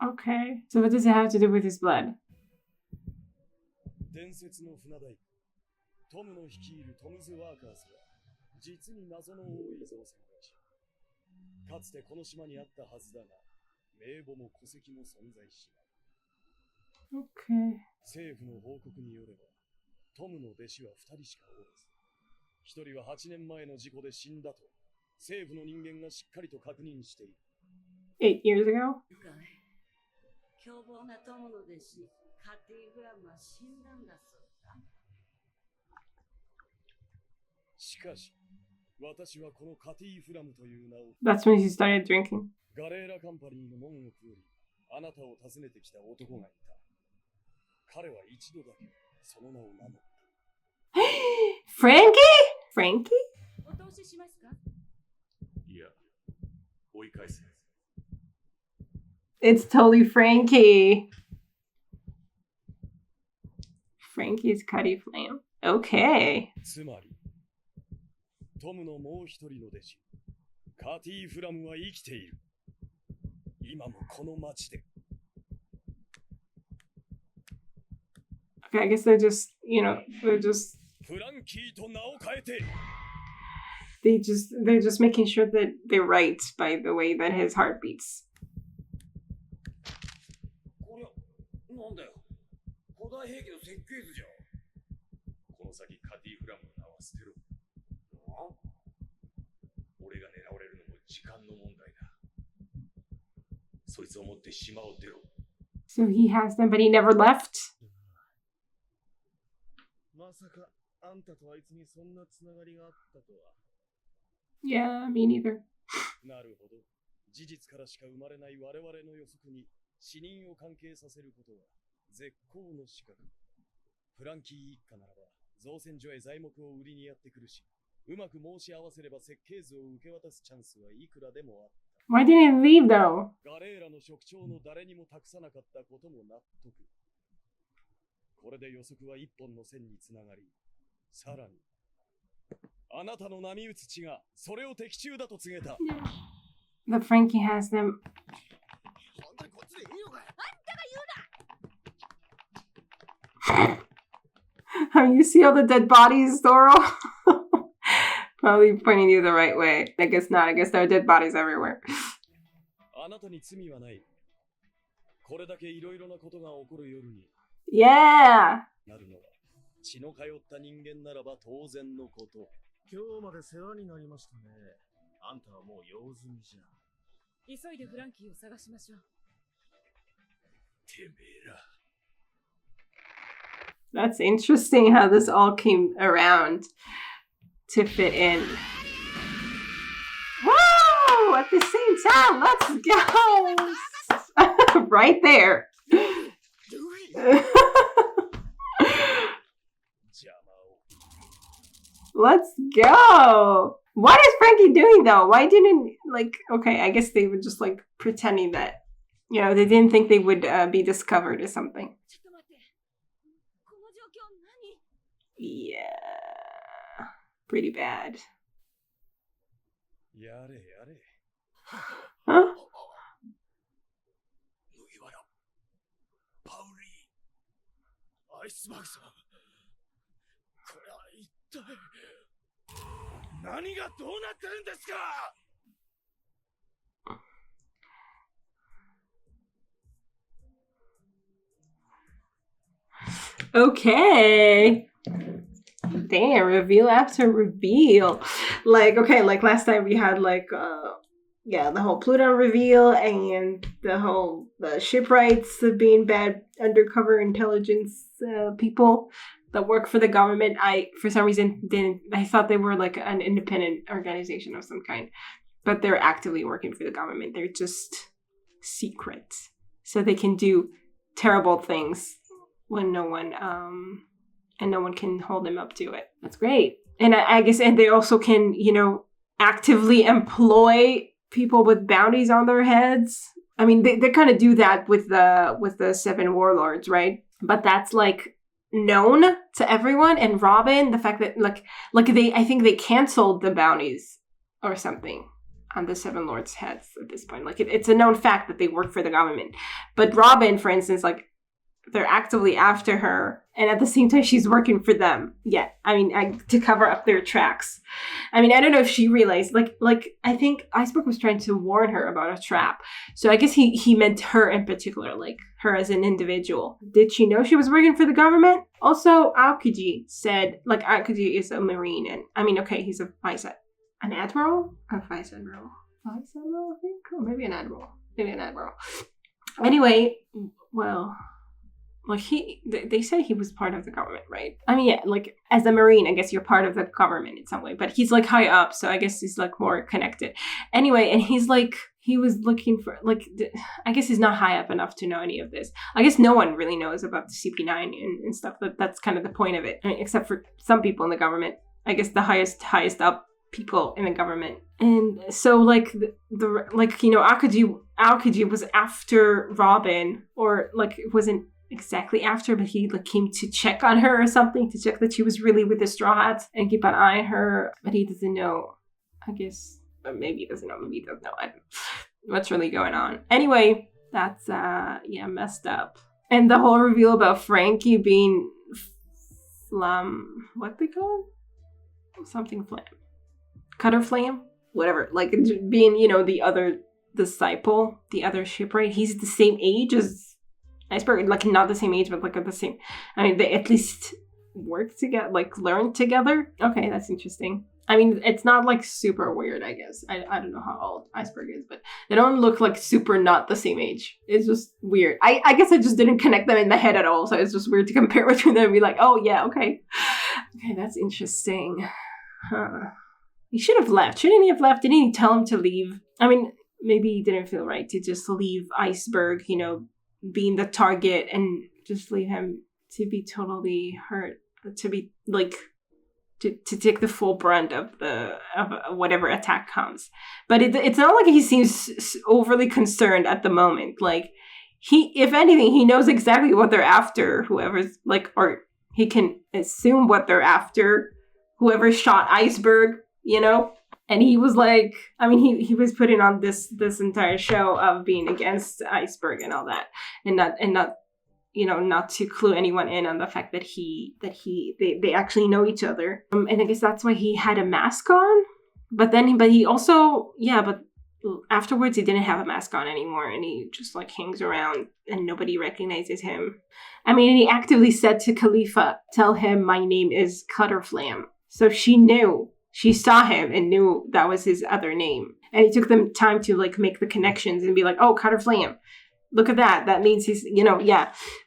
Okay. So what does it have to do with his blood? 伝説の船大工、トムの率いるトムズ・ワーカーズは、実に謎の多い造船会社。かつてこの島にあったはずだが、名簿も戸籍も存在しない。Okay. 政府の報告によれば、トムの弟子は2人しかおらず、1人は8年前の事故で死んだと、政府の人間がしっかりと確認している。8 years ago? 凶暴なトムの弟子、カティ・フラムは死んだんだそうだ。しかし、私はこのカティ・フラムという名を That's when he started drinking. ガレーラカンパニーの門をくぐり、あなたを訪ねてきた男がいた。彼は一度だけその名を名乗る。 Frankie? Frankie? お通ししますか？いや、追い返せ。 It's totally Frankie. Frankie's Cuddy Flame. Okay. つまり、トムのもう一人の弟子、カティ・フラムは生きている。今もこの町で。 Okay, I guess they're just, they're just フランキーと名を変えて。 they're just making sure that they're right by the way that his heart beats. こりゃ、なんだよ。古代兵器の設計図じゃん。この先カティ・フラムの名は捨てろ。俺が狙われるのも時間の問題だ。そいつを持って島を出ろ。 So he has them, but he never left? まさかあんたとあいつにそんなつながりがあったとは。 Yeah, me neither. なるほど。事実からしか生まれない我々の予測に死人を関係させることは絶好の資格。フランキー一家ならば造船所へ材木を売りにやってくるし、うまく申し合わせれば設計図を受け渡すチャンスはいくらでもあった。 Why didn't he leave though? ガレーラの職長の誰にも託さなかったことも納得。これで予測は一本の線につながり、さらにあなたの波打つ血がそれを的中だと告げた。 But Frankie has them. 本当にこっちでいいのかよ。 You see all the dead bodies, Zoro? Probably pointing you the right way. I guess not. I guess there are dead bodies everywhere. あなたに罪はない。これだけいろいろなことが起こる夜に Yeah! なるのは血の通った人間ならば当然のこと。今日まで世話になりましたね。あんたはもう用済みじゃん。急いでフランキーを探しましょう。てめえら。 That's interesting how this all came around to fit in. Whoa! At the same time, let's go! Right there. Let's go! What is Frankie doing though? Why didn't, okay, I guess they were just pretending that, they didn't think they would be discovered or something. ちょっと待って。この状況何？ Yeah. Pretty bad. やれやれ。 Huh? 麦わら。パウリー。アイスバグさん。これは一体何がどうなってるんですか？ Okay. Damn, reveal after reveal. Okay, last time we had the whole Pluto reveal and the shipwrights of being bad undercover intelligence people that work for the government. I, for some reason, I thought they were an independent organization of some kind, but they're actively working for the government. They're just secret, so they can do terrible things when no one can hold them up to it. That's great. And I guess, and they also can, actively employ people with bounties on their heads. I mean, they kind of do that with the 7 warlords, right? But that's known to everyone. And Robin, the fact that I think they canceled the bounties or something on the 7 lords' heads at this point. It's a known fact that they work for the government. But Robin, for instance, they're actively after her, and at the same time she's working for them. Yeah, I mean, to cover up their tracks. I mean, I don't know if she realized, I think Iceberg was trying to warn her about a trap. So I guess he meant her in particular, her as an individual. Did she know she was working for the government? Also, Aokiji said, Aokiji is a marine, and I mean, okay, he's an admiral? A vice admiral? Vice admiral, I think? Or maybe an admiral. Anyway, well... they said he was part of the government, right? I mean, yeah, as a Marine, I guess you're part of the government in some way, but he's high up, so I guess he's more connected. Anyway, and he's he was looking for, like, I guess he's not high up enough to know any of this. I guess no one really knows about the CP9 and stuff. That's kind of the point of it, I mean, except for some people in the government. I guess the highest up people in the government. And so, like, the like, you know, Aokiji was after Robin, or, like, it wasn't exactly after, but he, like, came to check on her or something, to check that she was really with the Straw Hats and keep an eye on her. But he doesn't know, I guess. Or maybe he doesn't know, maybe he doesn't know. I don't know what's really going on. Anyway, that's, messed up. And the whole reveal about Frankie being what they call him? Something Flam. Cutter Flame? Whatever. Like, being, you know, the other disciple, the other shipwright. He's the same age as Iceberg. Like, not the same age, but, like, the same. I mean, they at least work together, like, learn together. Okay, that's interesting. I mean, it's not, like, super weird, I guess. I don't know how old Iceberg is, but they don't look, like, super not the same age. It's just weird. I guess I just didn't connect them in the head at all, so it's just weird to compare between them and be like, oh, yeah, okay. Okay, that's interesting. Huh. He should have left. Shouldn't he have left? Didn't he tell him to leave? I mean, maybe he didn't feel right to just leave Iceberg, you know, being the target, and just leave him to be totally hurt, to be, like... To take the full brunt of whatever attack comes. But it's not like he seems overly concerned at the moment. Like, if anything, he knows exactly what they're after, whoever's, like, or he can assume what they're after, whoever shot Iceberg, you know? And he was like, I mean, he was putting on this entire show of being against Iceberg and all that, and not you know, not to clue anyone in on the fact that they actually know each other. And I guess that's why he had a mask on. But he also, but afterwards he didn't have a mask on anymore, and he just, like, hangs around and nobody recognizes him. I mean, he actively said to Khalifa, tell him my name is Cutterflam. So she knew. She saw him and knew that was his other name. And it took them time to, like, make the connections and be like, oh, Cutterflam. Look at that. That means he's, you know,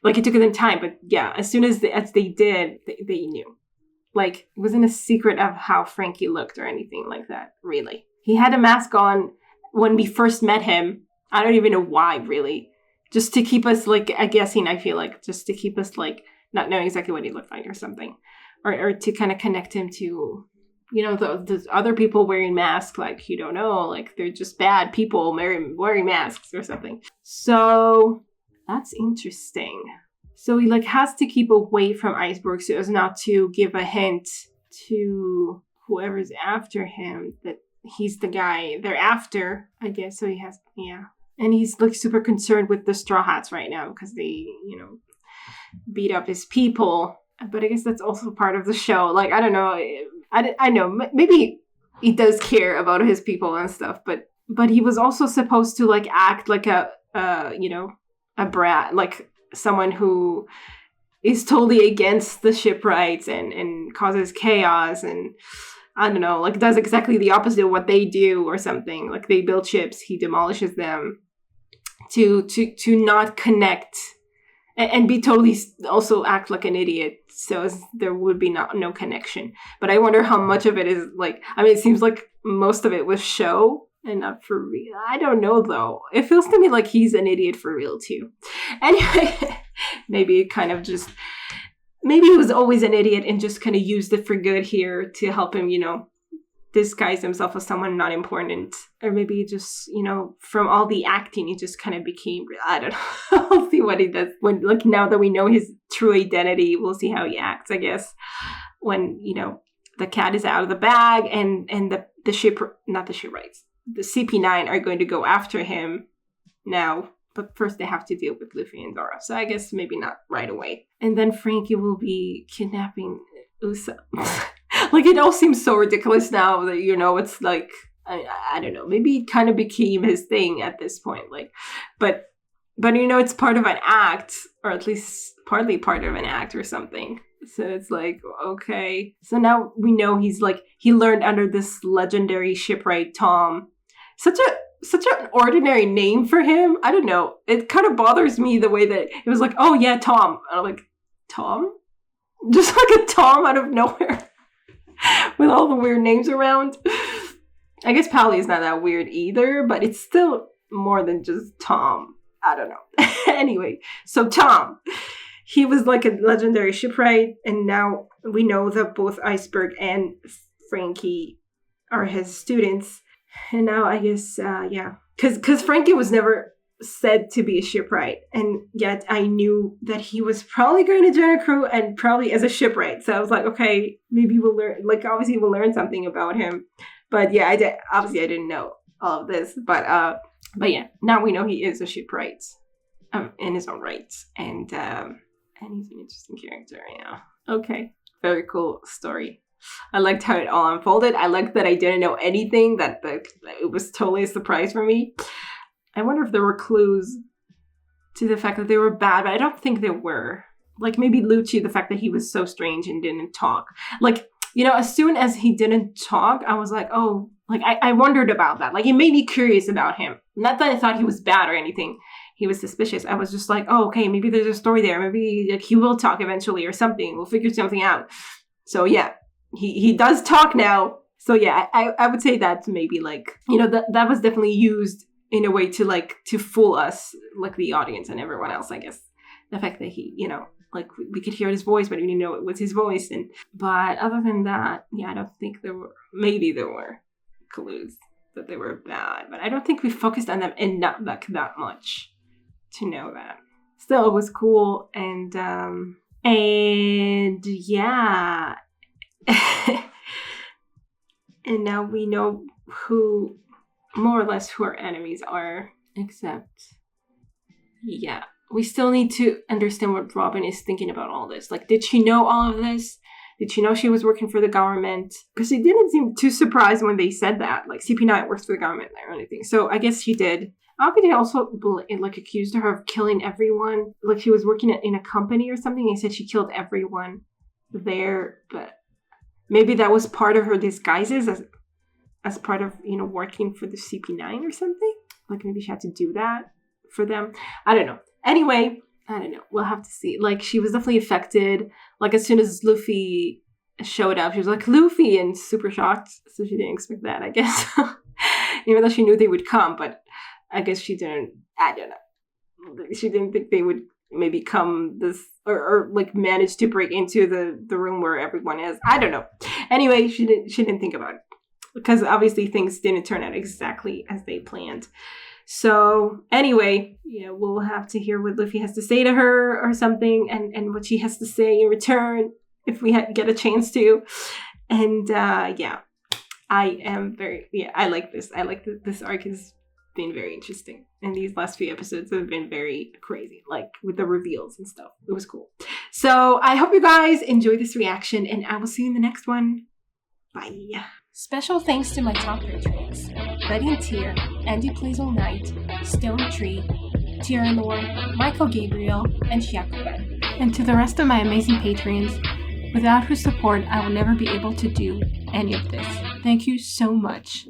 like, it took them time, but as soon as they did, they knew. Like, it wasn't a secret of how Frankie looked or anything like that, really. He had a mask on when we first met him. I don't even know why, really. Just to keep us, like, guessing, I feel like. Just to keep us, like, not knowing exactly what he looked like or something. Or to kind of connect him to, you know, the other people wearing masks, like, you don't know, like, they're just bad people wearing masks or something. So that's interesting. So he, like, has to keep away from Iceberg so as not to give a hint to whoever's after him that he's the guy they're after, I guess. So he has, and he's, like, super concerned with the Straw Hats right now because they, you know, beat up his people. But I guess that's also part of the show. Like, I don't know. I know, maybe he does care about his people and stuff, but he was also supposed to, like, act like a brat, like someone who is totally against the shipwrights and causes chaos, and I don't know, like, does exactly the opposite of what they do or something. Like, they build ships, he demolishes them to not connect and be totally, also act like an idiot, so there would be no connection. But I wonder how much of it is, like, I mean, it seems like most of it was show and not for real. I don't know, though. It feels to me like he's an idiot for real, too. Anyway, maybe he was always an idiot and just kind of used it for good here to help him, you know, disguise himself as someone not important. Or maybe just, you know, from all the acting, he just kind of became, I don't know. We'll see what he does. When, like, now that we know his true identity, we'll see how he acts, I guess. When, you know, the cat is out of the bag and the shipwrights, the CP9 are going to go after him now. But first they have to deal with Luffy and Zoro. So I guess maybe not right away. And then Frankie will be kidnapping Usopp. Like, it all seems so ridiculous now that, you know, it's like, I don't know, maybe it kind of became his thing at this point. Like, but you know, it's part of an act, or at least partly part of an act or something. So it's like, okay. So now we know he's like, he learned under this legendary shipwright Tom. Such an ordinary name for him. I don't know. It kind of bothers me the way that it was like, oh yeah, Tom. And I'm like, Tom? Just like a Tom out of nowhere. With all the weird names around. I guess Pally is not that weird either, but it's still more than just Tom. I don't know. Anyway, so Tom, he was like a legendary shipwright, and now we know that both Iceberg and Frankie are his students. And now I guess, yeah, because Frankie was never said to be a shipwright, and yet I knew that he was probably going to join a crew and probably as a shipwright. So I was like, okay, maybe we'll learn, like obviously we'll learn something about him. But yeah, I didn't know all of this, but yeah, now we know he is a shipwright in his own right, and he's an interesting character. Yeah, okay, very cool story. I liked how it all unfolded. I liked that I didn't know anything, that it was totally a surprise for me. I wonder if there were clues to the fact that they were bad, but I don't think there were. Like maybe Lucci, the fact that he was so strange and didn't talk. Like, you know, as soon as he didn't talk, I was like, oh, like I wondered about that. Like it made me curious about him. Not that I thought he was bad or anything. He was suspicious. I was just like, oh, okay, maybe there's a story there. Maybe like, he will talk eventually or something. We'll figure something out. So yeah, he does talk now. So yeah, I would say that's maybe like, you know, that was definitely used in a way to fool us, like the audience and everyone else, I guess. The fact that he, you know, like we could hear his voice, but we didn't know it was his voice. But other than that, yeah, I don't think there were, maybe there were clues that they were bad, but I don't think we focused on them enough, like that much to know that. Still, it was cool, and yeah. And now we know more or less who our enemies are, except, yeah, we still need to understand what Robin is thinking about all this. Like, did she know all of this? Did she know she was working for the government? Because she didn't seem too surprised when they said that. Like, CP9 works for the government or anything. So I guess she did. Alvida also, like, accused her of killing everyone. Like, she was working in a company or something. And said she killed everyone there. But maybe that was part of her disguises as part of, you know, working for the CP9 or something. Like, maybe she had to do that for them. I don't know. Anyway, I don't know. We'll have to see. Like, she was definitely affected. Like, as soon as Luffy showed up, she was like, Luffy, and super shocked. So she didn't expect that, I guess. Even though she knew they would come, but I guess she didn't, I don't know. She didn't think they would maybe come this, or like manage to break into the room where everyone is. I don't know. Anyway, she didn't think about it. Because obviously things didn't turn out exactly as they planned. So anyway, you know, we'll have to hear what Luffy has to say to her or something, and what she has to say in return if we get a chance to. And yeah, I like this. I like that this arc has been very interesting. And these last few episodes have been very crazy, like with the reveals and stuff. It was cool. So I hope you guys enjoyed this reaction, and I will see you in the next one. Bye. Special thanks to my top patrons, Betty and Tier, Andy Plays All Night, Stone Tree, Tierra Lore, Michael Gabriel, and Shakuben. And to the rest of my amazing patrons, without whose support I will never be able to do any of this. Thank you so much.